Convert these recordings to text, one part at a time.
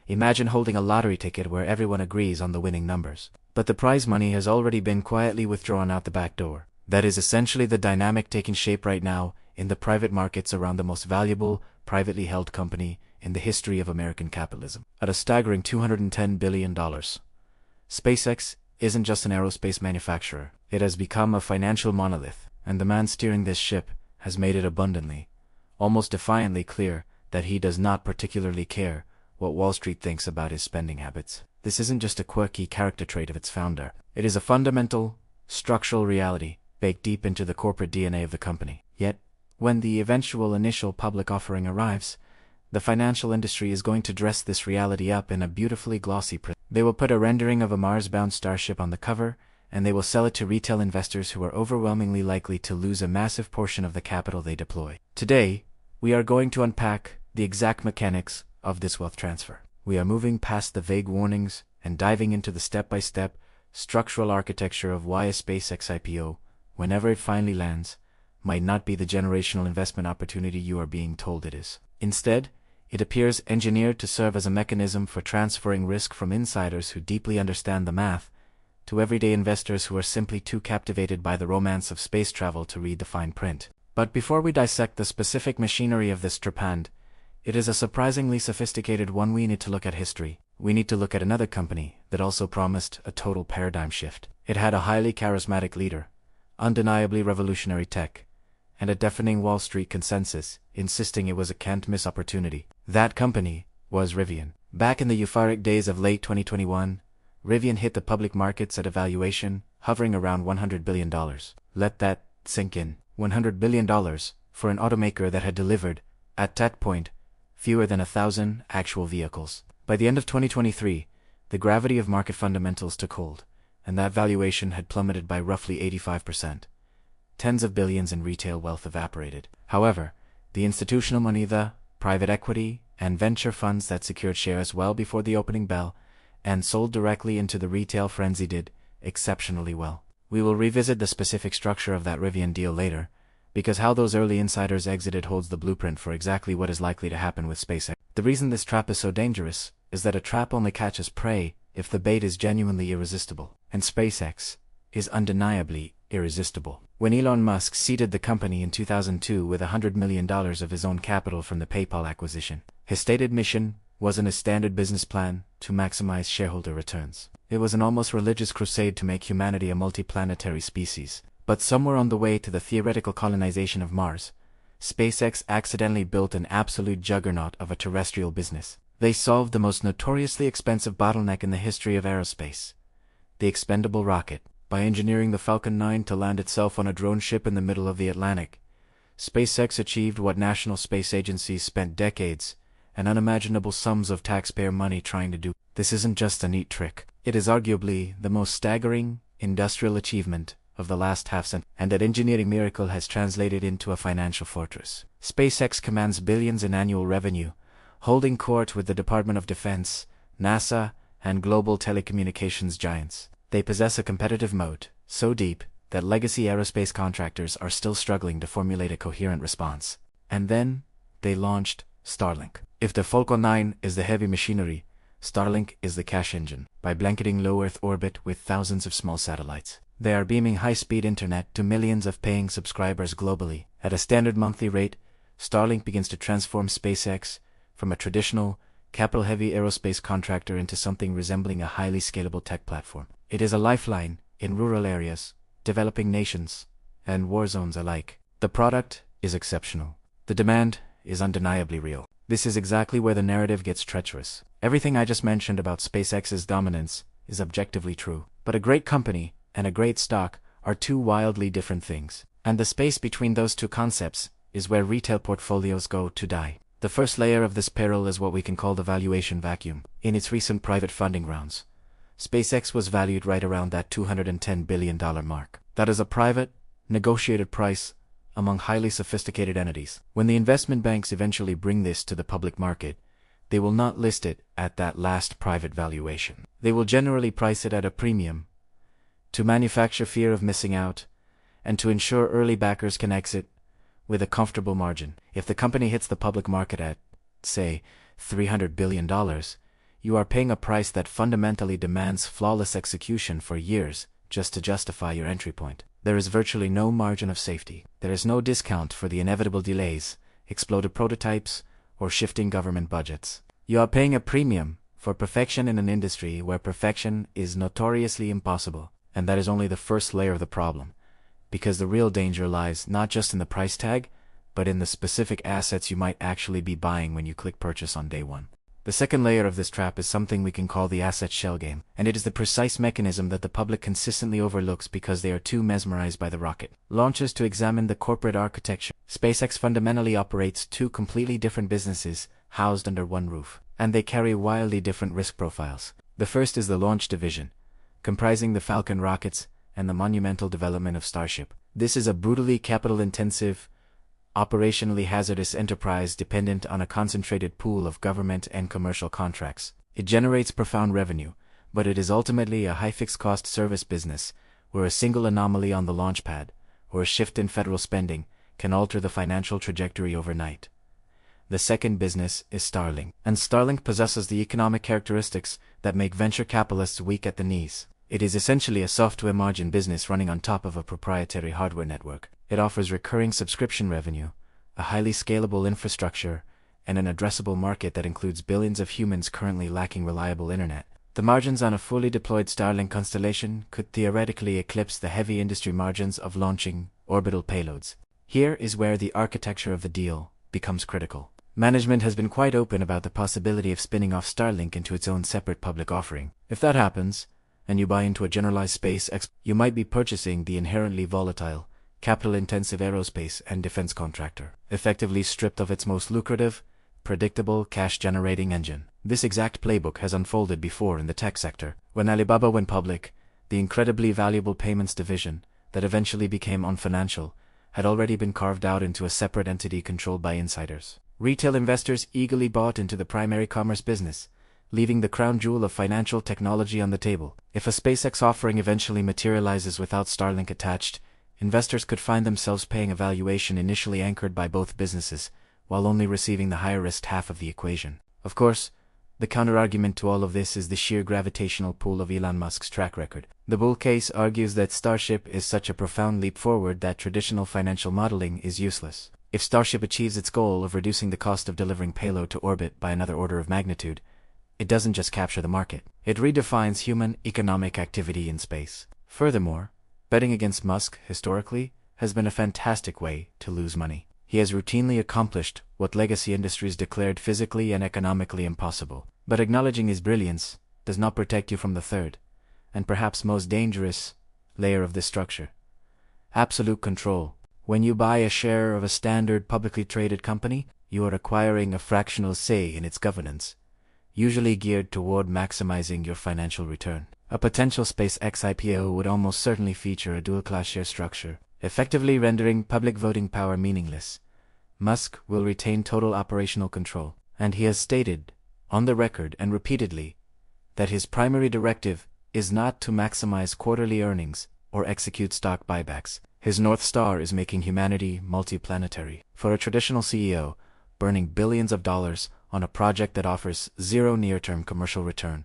Imagine holding a lottery ticket where everyone agrees on the winning numbers, but the prize money has already been quietly withdrawn out the back door. That is essentially the dynamic taking shape right now in the private markets around the most valuable, privately held company in the history of American capitalism. At a staggering $210 billion, SpaceX isn't just an aerospace manufacturer. It has become a financial monolith, and the man steering this ship has made it abundantly, almost defiantly clear that he does not particularly care what Wall Street thinks about his spending habits. This isn't just a quirky character trait of its founder. It is a fundamental, structural reality baked deep into the corporate DNA of the company. Yet, when the eventual initial public offering arrives, the financial industry is going to dress this reality up in a beautifully glossy print. They will put a rendering of a Mars-bound starship on the cover, and they will sell it to retail investors who are overwhelmingly likely to lose a massive portion of the capital they deploy. Today, we are going to unpack the exact mechanics of this wealth transfer. We are moving past the vague warnings and diving into the step-by-step structural architecture of why a SpaceX IPO, whenever it finally lands, might not be the generational investment opportunity you are being told it is. Instead, it appears engineered to serve as a mechanism for transferring risk from insiders who deeply understand the math to everyday investors who are simply too captivated by the romance of space travel to read the fine print. But before we dissect the specific machinery of this trepanned, it is a surprisingly sophisticated one. We need to look at history. We need to look at another company that also promised a total paradigm shift. It had a highly charismatic leader, undeniably revolutionary tech, and a deafening Wall Street consensus insisting it was a can't-miss opportunity. That company was Rivian. Back in the euphoric days of late 2021, Rivian hit the public markets at a valuation hovering around $100 billion. Let that sink in. $100 billion for an automaker that had delivered, at that point, fewer than 1,000 actual vehicles. By the end of 2023, the gravity of market fundamentals took hold, and that valuation had plummeted by roughly 85%. Tens of billions in retail wealth evaporated. However, the institutional money, the private equity, and venture funds that secured shares well before the opening bell and sold directly into the retail frenzy did exceptionally well. We will revisit the specific structure of that Rivian deal later, because how those early insiders exited holds the blueprint for exactly what is likely to happen with SpaceX. The reason this trap is so dangerous is that a trap only catches prey if the bait is genuinely irresistible, and SpaceX is undeniably irresistible. When Elon Musk seeded the company in 2002 with $100 million of his own capital from the PayPal acquisition, his stated mission wasn't a standard business plan to maximize shareholder returns. It was an almost religious crusade to make humanity a multiplanetary species. But somewhere on the way to the theoretical colonization of Mars, SpaceX accidentally built an absolute juggernaut of a terrestrial business. They solved the most notoriously expensive bottleneck in the history of aerospace, the expendable rocket. By engineering the Falcon 9 to land itself on a drone ship in the middle of the Atlantic, SpaceX achieved what national space agencies spent decades and unimaginable sums of taxpayer money trying to do. This isn't just a neat trick. It is arguably the most staggering industrial achievement of the last half-century, and that engineering miracle has translated into a financial fortress. SpaceX commands billions in annual revenue, holding court with the Department of Defense, NASA, and global telecommunications giants. They possess a competitive moat so deep that legacy aerospace contractors are still struggling to formulate a coherent response. And then, they launched Starlink. If the Falcon 9 is the heavy machinery, Starlink is the cash engine. By blanketing low Earth orbit with thousands of small satellites, they are beaming high-speed internet to millions of paying subscribers globally. At a standard monthly rate, Starlink begins to transform SpaceX from a traditional, capital-heavy aerospace contractor into something resembling a highly scalable tech platform. It is a lifeline in rural areas, developing nations, and war zones alike. The product is exceptional. The demand is undeniably real. This is exactly where the narrative gets treacherous. Everything I just mentioned about SpaceX's dominance is objectively true. But a great company and a great stock are two wildly different things. And the space between those two concepts is where retail portfolios go to die. The first layer of this peril is what we can call the valuation vacuum. In its recent private funding rounds, SpaceX was valued right around that $210 billion mark. That is a private, negotiated price among highly sophisticated entities. When the investment banks eventually bring this to the public market, they will not list it at that last private valuation. They will generally price it at a premium to manufacture fear of missing out and to ensure early backers can exit with a comfortable margin. If the company hits the public market at, say, $300 billion, You are paying a price that fundamentally demands flawless execution for years just to justify your entry point. There is virtually no margin of safety. There is no discount for the inevitable delays, exploded prototypes, or shifting government budgets. You are paying a premium for perfection in an industry where perfection is notoriously impossible, and that is only the first layer of the problem, because the real danger lies not just in the price tag, but in the specific assets you might actually be buying when you click purchase on day one. The second layer of this trap is something we can call the asset shell game, and it is the precise mechanism that the public consistently overlooks because they are too mesmerized by the rocket launches to examine the corporate architecture. SpaceX fundamentally operates two completely different businesses housed under one roof, and they carry wildly different risk profiles. The first is the launch division, comprising the Falcon rockets and the monumental development of Starship. This is a brutally capital-intensive, operationally hazardous enterprise dependent on a concentrated pool of government and commercial contracts. It generates profound revenue, but it is ultimately a high fixed cost service business where a single anomaly on the launch pad or a shift in federal spending can alter the financial trajectory overnight. The second business is Starlink, and Starlink possesses the economic characteristics that make venture capitalists weak at the knees. It is essentially a software margin business running on top of a proprietary hardware network. It offers recurring subscription revenue, a highly scalable infrastructure, and an addressable market that includes billions of humans currently lacking reliable internet. The margins on a fully deployed Starlink constellation could theoretically eclipse the heavy industry margins of launching orbital payloads. Here is where the architecture of the deal becomes critical. Management has been quite open about the possibility of spinning off Starlink into its own separate public offering. If that happens, and you buy into a generalized SpaceX, you might be purchasing the inherently volatile, capital-intensive aerospace and defense contractor, effectively stripped of its most lucrative, predictable cash-generating engine. This exact playbook has unfolded before in the tech sector. When Alibaba went public, the incredibly valuable payments division, that eventually became unfinancial, had already been carved out into a separate entity controlled by insiders. Retail investors eagerly bought into the primary commerce business, leaving the crown jewel of financial technology on the table. If a SpaceX offering eventually materializes without Starlink attached, investors could find themselves paying a valuation initially anchored by both businesses, while only receiving the higher-risk half of the equation. Of course, the counterargument to all of this is the sheer gravitational pull of Elon Musk's track record. The bull case argues that Starship is such a profound leap forward that traditional financial modeling is useless. If Starship achieves its goal of reducing the cost of delivering payload to orbit by another order of magnitude, it doesn't just capture the market. It redefines human economic activity in space. Furthermore, betting against Musk, historically, has been a fantastic way to lose money. He has routinely accomplished what legacy industries declared physically and economically impossible. But acknowledging his brilliance does not protect you from the third, and perhaps most dangerous, layer of this structure: absolute control. When you buy a share of a standard publicly traded company, you are acquiring a fractional say in its governance, usually geared toward maximizing your financial return. A potential SpaceX IPO would almost certainly feature a dual-class share structure, effectively rendering public voting power meaningless. Musk will retain total operational control, and he has stated, on the record and repeatedly, that his primary directive is not to maximize quarterly earnings or execute stock buybacks. His North Star is making humanity multiplanetary. For a traditional CEO, burning billions of dollars on a project that offers zero near-term commercial return,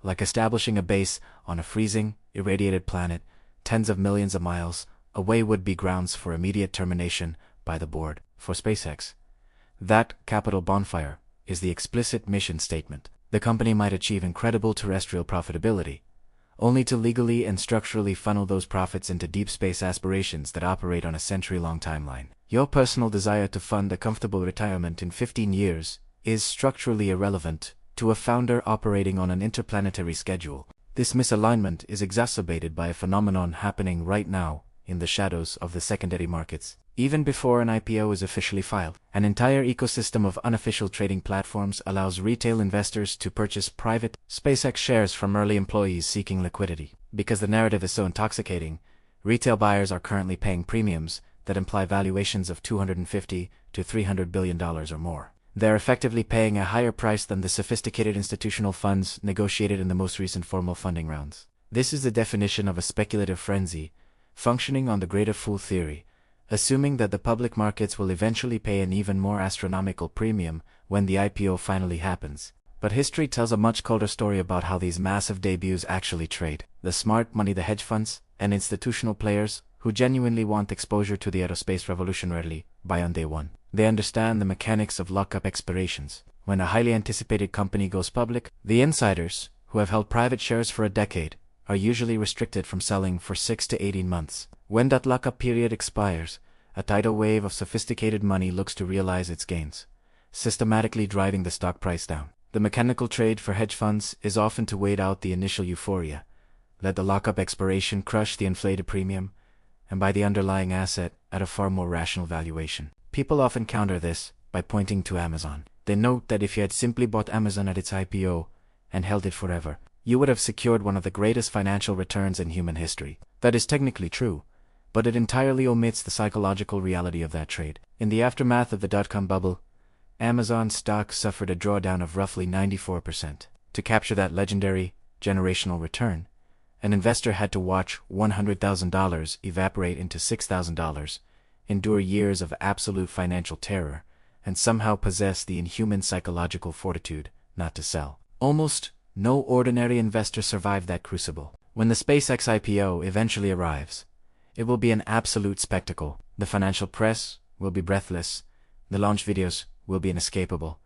like establishing a base on a freezing, irradiated planet tens of millions of miles away, would be grounds for immediate termination by the board. For SpaceX, that capital bonfire is the explicit mission statement. The company might achieve incredible terrestrial profitability, only to legally and structurally funnel those profits into deep space aspirations that operate on a century-long timeline. Your personal desire to fund a comfortable retirement in 15 years is structurally irrelevant to a founder operating on an interplanetary schedule. This misalignment is exacerbated by a phenomenon happening right now in the shadows of the secondary markets. Even before an IPO is officially filed, an entire ecosystem of unofficial trading platforms allows retail investors to purchase private SpaceX shares from early employees seeking liquidity. Because the narrative is so intoxicating, retail buyers are currently paying premiums that imply valuations of $250 to $300 billion or more. They're effectively paying a higher price than the sophisticated institutional funds negotiated in the most recent formal funding rounds. This is the definition of a speculative frenzy, functioning on the greater fool theory, assuming that the public markets will eventually pay an even more astronomical premium when the IPO finally happens. But history tells a much colder story about how these massive debuts actually trade. The smart money, the hedge funds, and institutional players who genuinely want exposure to the aerospace revolution rarely buy on day one. They understand the mechanics of lockup expirations. When a highly anticipated company goes public, the insiders, who have held private shares for a decade, are usually restricted from selling for 6 to 18 months. When that lockup period expires, a tidal wave of sophisticated money looks to realize its gains, systematically driving the stock price down. The mechanical trade for hedge funds is often to wait out the initial euphoria, let the lockup expiration crush the inflated premium, and buy the underlying asset at a far more rational valuation. People often counter this by pointing to Amazon. They note that if you had simply bought Amazon at its IPO and held it forever, you would have secured one of the greatest financial returns in human history. That is technically true, but it entirely omits the psychological reality of that trade. In the aftermath of the dot-com bubble, Amazon stock suffered a drawdown of roughly 94%. To capture that legendary, generational return, an investor had to watch $100,000 evaporate into $6,000, endure years of absolute financial terror, and somehow possess the inhuman psychological fortitude not to sell. Almost no ordinary investor survived that crucible. When the SpaceX IPO eventually arrives, it will be an absolute spectacle. The financial press will be breathless, the launch videos will be inescapable,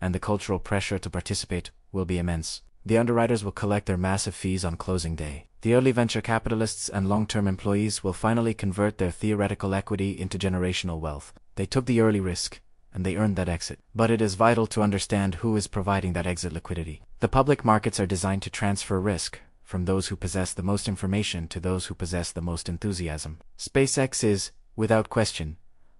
and the cultural pressure to participate will be immense. The underwriters will collect their massive fees on closing day. The early venture capitalists and long-term employees will finally convert their theoretical equity into generational wealth. They took the early risk, and they earned that exit. But it is vital to understand who is providing that exit liquidity. The public markets are designed to transfer risk from those who possess the most information to those who possess the most enthusiasm. SpaceX is, without question,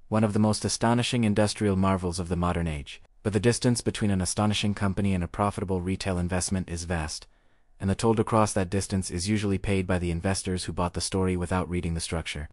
one of the most astonishing industrial marvels of the modern age. But the distance between an astonishing company and a profitable retail investment is vast, and the toll to cross that distance is usually paid by the investors who bought the story without reading the structure.